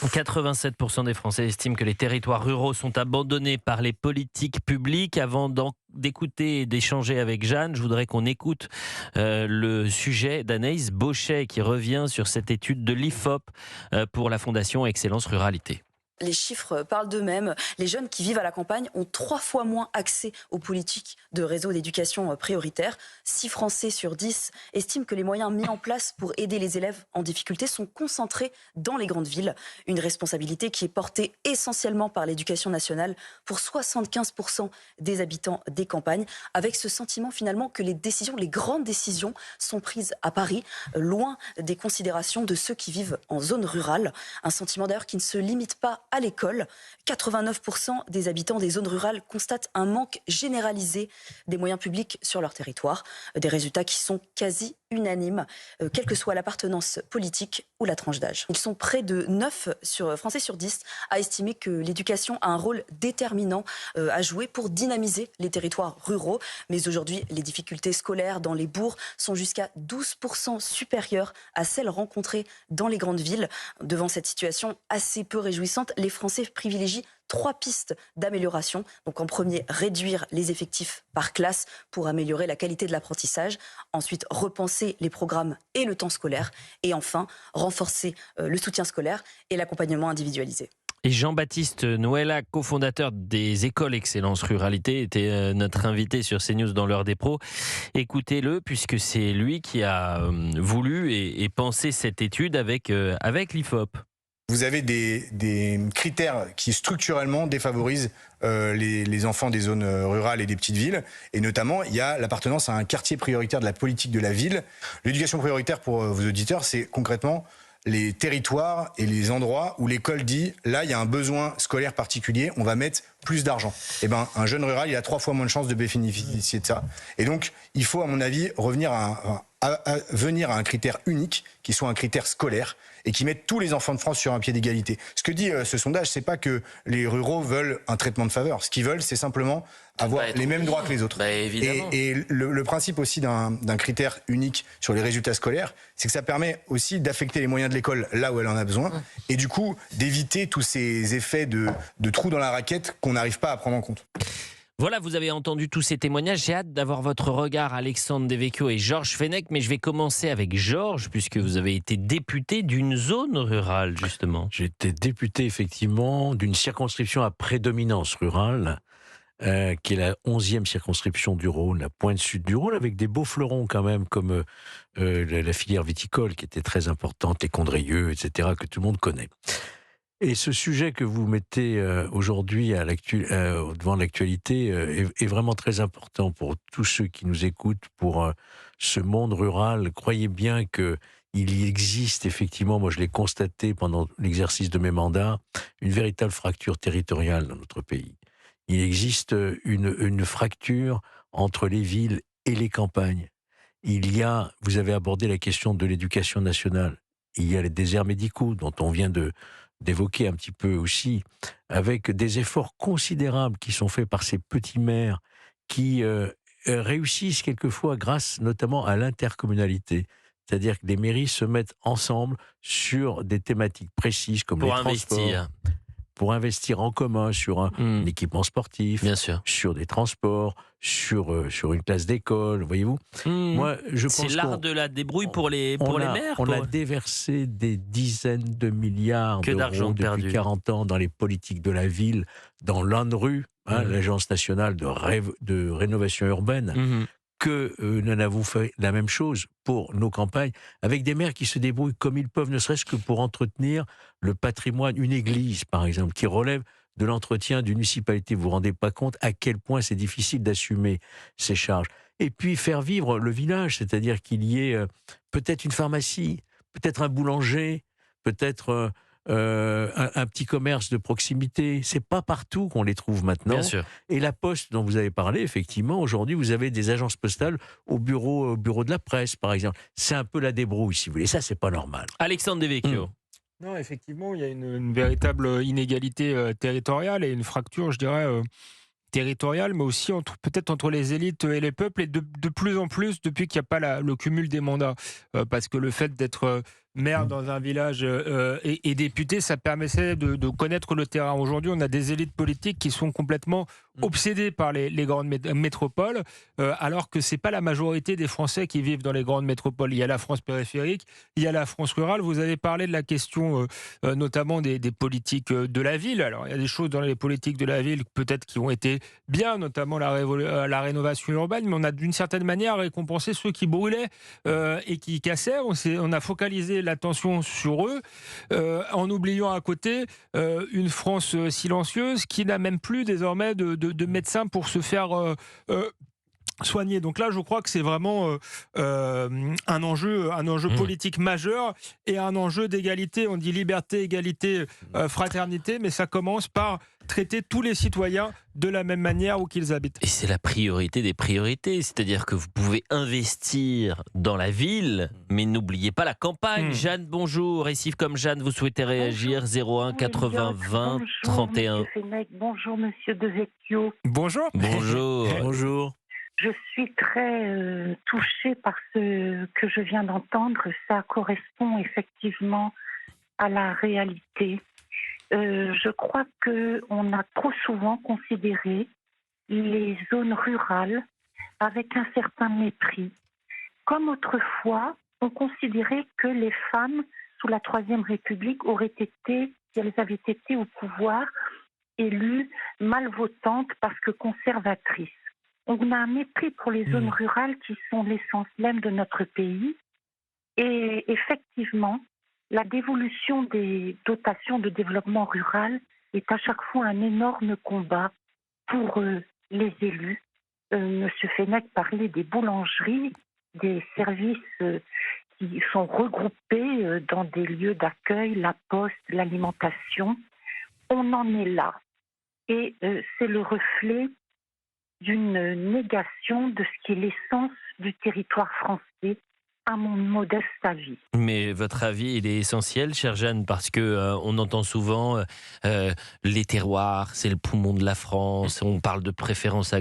87% des Français estiment que les territoires ruraux sont abandonnés par les politiques publiques. Avant d'écouter et d'échanger avec Jeanne, je voudrais qu'on écoute le sujet d'Anaïs Bauchet qui revient sur cette étude de l'IFOP pour la Fondation Excellence Ruralité. Les chiffres parlent d'eux-mêmes. Les jeunes qui vivent à la campagne ont 3 fois moins accès aux politiques de réseau d'éducation prioritaire. 6 Français sur 10 estiment que les moyens mis en place pour aider les élèves en difficulté sont concentrés dans les grandes villes. Une responsabilité qui est portée essentiellement par l'éducation nationale pour 75% des habitants des campagnes, avec ce sentiment finalement que les grandes décisions sont prises à Paris, loin des considérations de ceux qui vivent en zone rurale. Un sentiment d'ailleurs qui ne se limite pas à l'école. 89% des habitants des zones rurales constatent un manque généralisé des moyens publics sur leur territoire. Des résultats qui sont quasi unanimes, quelle que soit l'appartenance politique ou la tranche d'âge. Ils sont près de 9 Français sur 10 à estimer que l'éducation a un rôle déterminant à jouer pour dynamiser les territoires ruraux. Mais aujourd'hui, les difficultés scolaires dans les bourgs sont jusqu'à 12% supérieures à celles rencontrées dans les grandes villes. Devant cette situation assez peu réjouissante, les Français privilégient 3 pistes d'amélioration. Donc en premier, réduire les effectifs par classe pour améliorer la qualité de l'apprentissage. Ensuite, repenser les programmes et le temps scolaire. Et enfin, renforcer le soutien scolaire et l'accompagnement individualisé. Et Jean-Baptiste Noëlla, cofondateur des écoles Excellence Ruralité, était notre invité sur CNews dans l'heure des pros. Écoutez-le, puisque c'est lui qui a voulu et pensé cette étude avec l'IFOP. Vous avez des critères qui structurellement défavorisent les enfants des zones rurales et des petites villes. Et notamment, il y a l'appartenance à un quartier prioritaire de la politique de la ville. L'éducation prioritaire, pour vos auditeurs, c'est concrètement les territoires et les endroits où l'école dit là il y a un besoin scolaire particulier, on va mettre plus d'argent. Et ben un jeune rural il a 3 fois moins de chances de bénéficier de ça. Et donc il faut à mon avis revenir venir à un critère unique qui soit un critère scolaire et qui mette tous les enfants de France sur un pied d'égalité. Ce que dit ce sondage, c'est pas que les ruraux veulent un traitement de faveur. Ce qu'ils veulent, c'est simplement avoir les mêmes droits que les autres. Et le principe aussi d'un critère unique sur les résultats scolaires, c'est que ça permet aussi d'affecter les moyens de l'école là où elle en a besoin, et du coup d'éviter tous ces effets de trous dans la raquette qu'on n'arrive pas à prendre en compte. Voilà, vous avez entendu tous ces témoignages. J'ai hâte d'avoir votre regard, Alexandre Devecchio et Georges Fenech. Mais je vais commencer avec Georges, puisque vous avez été député d'une zone rurale, justement. J'étais député, effectivement, d'une circonscription à prédominance rurale, qui est la 11e circonscription du Rhône, la pointe sud du Rhône, avec des beaux fleurons quand même, comme la filière viticole, qui était très importante, les Condrieux, etc., que tout le monde connaît. Et ce sujet que vous mettez aujourd'hui devant l'actualité est vraiment très important pour tous ceux qui nous écoutent, pour ce monde rural. Croyez bien qu'il existe effectivement, moi je l'ai constaté pendant l'exercice de mes mandats, une véritable fracture territoriale dans notre pays. Il existe une fracture entre les villes et les campagnes. Vous avez abordé la question de l'éducation nationale. Il y a les déserts médicaux dont on vient d'évoquer un petit peu aussi, avec des efforts considérables qui sont faits par ces petits maires qui réussissent quelquefois grâce notamment à l'intercommunalité. C'est-à-dire que les mairies se mettent ensemble sur des thématiques précises comme les transports. Pour investir en commun sur un équipement sportif, bien sûr, sur des transports, sur une classe d'école, voyez-vous. Moi, je pense c'est l'art de la débrouille pour les maires. On a déversé des dizaines de milliards d'euros depuis 40 ans dans les politiques de la ville, dans l'ANRU, l'Agence nationale de rénovation urbaine, que nous avons fait la même chose pour nos campagnes, avec des maires qui se débrouillent comme ils peuvent, ne serait-ce que pour entretenir le patrimoine, une église par exemple, qui relève de l'entretien d'une municipalité. Vous ne vous rendez pas compte à quel point c'est difficile d'assumer ces charges. Et puis faire vivre le village, c'est-à-dire qu'il y ait peut-être une pharmacie, peut-être un boulanger, peut-être un petit commerce de proximité. C'est pas partout qu'on les trouve maintenant. Bien sûr. Et la Poste dont vous avez parlé, effectivement, aujourd'hui, vous avez des agences postales au bureau de la presse, par exemple. C'est un peu la débrouille, si vous voulez. Ça, c'est pas normal. Alexandre Devecchio. Non, effectivement, il y a une véritable inégalité territoriale et une fracture, je dirais, territoriale, mais aussi peut-être entre les élites et les peuples, et de plus en plus depuis qu'il n'y a pas le cumul des mandats. Parce que le fait d'être maire dans un village et député, ça permettait de connaître le terrain. Aujourd'hui, on a des élites politiques qui sont complètement obsédées par les grandes métropoles, alors que c'est pas la majorité des Français qui vivent dans les grandes métropoles. Il y a la France périphérique, il y a la France rurale. Vous avez parlé de la question notamment des politiques de la ville. Alors, il y a des choses dans les politiques de la ville peut-être qui ont été bien, notamment la rénovation urbaine, mais on a d'une certaine manière récompensé ceux qui brûlaient et qui cassaient. On a focalisé l'attention sur eux en oubliant à côté une France silencieuse qui n'a même plus désormais de médecins pour se faire soigner. Donc là, je crois que c'est vraiment un enjeu politique majeur et un enjeu d'égalité. On dit liberté, égalité, fraternité, mais ça commence par traiter tous les citoyens de la même manière où qu'ils habitent. Et c'est la priorité des priorités, c'est-à-dire que vous pouvez investir dans la ville, mais n'oubliez pas la campagne. Jeanne, bonjour. Et si comme Jeanne, vous souhaitez réagir, 01 80 20 31. Monsieur Fenech, bonjour Monsieur Devecchio. Bonjour. Bonjour. Bonjour. Je suis très touchée par ce que je viens d'entendre. Ça correspond effectivement à la réalité. Je crois qu'on a trop souvent considéré les zones rurales avec un certain mépris. Comme autrefois, on considérait que les femmes sous la Troisième République auraient été, si elles avaient été au pouvoir, élues malvotantes parce que conservatrices. On a un mépris pour les zones rurales qui sont l'essence même de notre pays. Et effectivement, la dévolution des dotations de développement rural est à chaque fois un énorme combat pour les élus. Monsieur Fenech parlait des boulangeries, des services qui sont regroupés dans des lieux d'accueil, la poste, l'alimentation. On en est là. Et c'est le reflet d'une négation de ce qui est l'essence du territoire français, à mon modeste avis. Mais votre avis, il est essentiel, chère Jeanne, parce que on entend souvent les terroirs, c'est le poumon de la France. On parle de préférence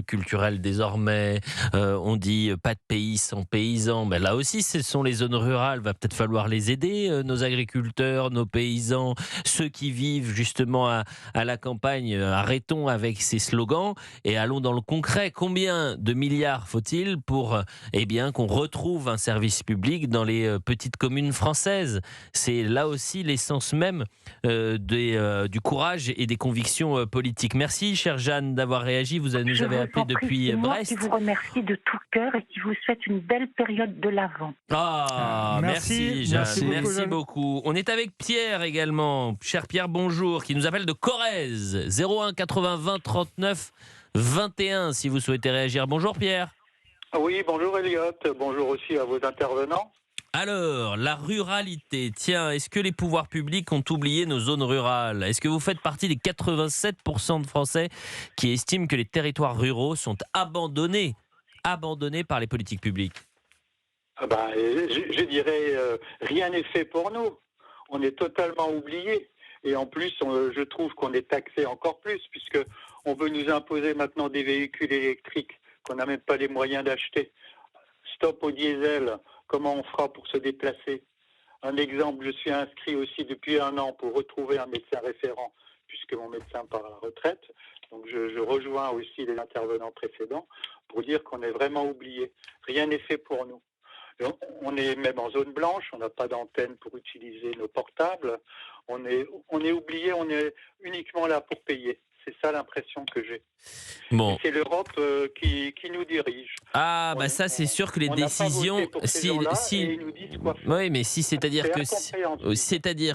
culturelle désormais. On dit pas de pays sans paysans. Ben là aussi, ce sont les zones rurales. Va peut-être falloir les aider, nos agriculteurs, nos paysans, ceux qui vivent justement à la campagne. Arrêtons avec ces slogans et allons dans le concret. Combien de milliards faut-il pour qu'on retrouve un service public dans les petites communes françaises? C'est là aussi l'essence même du courage et des convictions politiques. Merci, chère Jeanne, d'avoir réagi. Vous nous avez appelé depuis Brest. Je vous remercie de tout cœur et qui vous souhaite une belle période de l'Avent. Ah, merci Jeanne. Merci beaucoup. On est avec Pierre également. Cher Pierre, bonjour, qui nous appelle de Corrèze. 01 80 20 39 21 si vous souhaitez réagir. Bonjour Pierre. Oui, bonjour Elliot, bonjour aussi à vos intervenants. Alors, la ruralité, tiens, est-ce que les pouvoirs publics ont oublié nos zones rurales? Est-ce que vous faites partie des 87% de Français qui estiment que les territoires ruraux sont abandonnés par les politiques publiques? Je dirais, rien n'est fait pour nous. On est totalement oubliés. Et en plus, je trouve qu'on est taxé encore plus, puisque on veut nous imposer maintenant des véhicules électriques qu'on n'a même pas les moyens d'acheter. Stop au diesel, comment on fera pour se déplacer? Un exemple, je suis inscrit aussi depuis 1 an pour retrouver un médecin référent, puisque mon médecin part à la retraite. Donc je rejoins aussi les intervenants précédents pour dire qu'on est vraiment oublié. Rien n'est fait pour nous. On est même en zone blanche, on n'a pas d'antenne pour utiliser nos portables. On est oublié, on est uniquement là pour payer. C'est ça l'impression que j'ai. Bon. C'est l'Europe qui nous dirige. Ah, bah ça, c'est sûr que les décisions. Oui, mais c'est-à-dire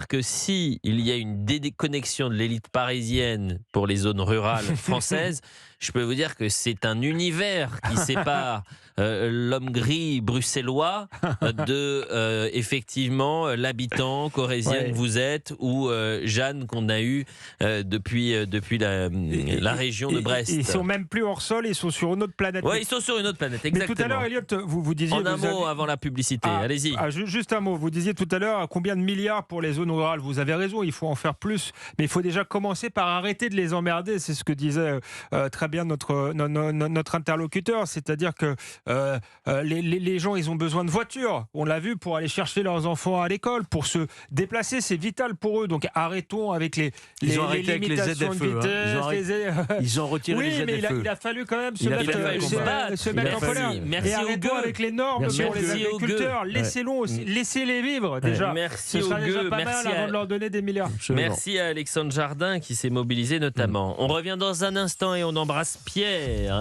que si il y a une déconnexion de l'élite parisienne pour les zones rurales françaises, je peux vous dire que c'est un univers qui sépare l'homme gris bruxellois de effectivement l'habitant corrézien que vous êtes ou Jeanne qu'on a eu depuis la région de Brest. Brest. Ils sont même plus hors sol, ils sont sur une autre planète. Ouais, ils sont sur une autre planète, Mais exactement. tout à l'heure, Elliot, vous disiez... En un vous mot avez- avant la publicité, allez-y. Juste un mot, vous disiez tout à l'heure combien de milliards pour les zones rurales. Vous avez raison, il faut en faire plus, mais il faut déjà commencer par arrêter de les emmerder. C'est ce que disait très bien notre interlocuteur, c'est-à-dire que les gens, ils ont besoin de voitures. On l'a vu, pour aller chercher leurs enfants à l'école, pour se déplacer, c'est vital pour eux. Donc arrêtons avec les Ils ont arrêté avec les limitations de ZFE, hein. vitesse. Ils ont retiré Oui, les mais ZFE. il a fallu quand même se Il a mettre, fallu se mettre en colère. Merci Et arrêtons Hugues. avec les normes Merci pour les Hugues. agriculteurs. Laissez-les vivre déjà. Merci Ce sera déjà Hugues, pas mal merci avant de leur donner des milliards. Absolument. Merci à Alexandre Jardin qui s'est mobilisé notamment. On revient dans un instant et on embrasse Pierre.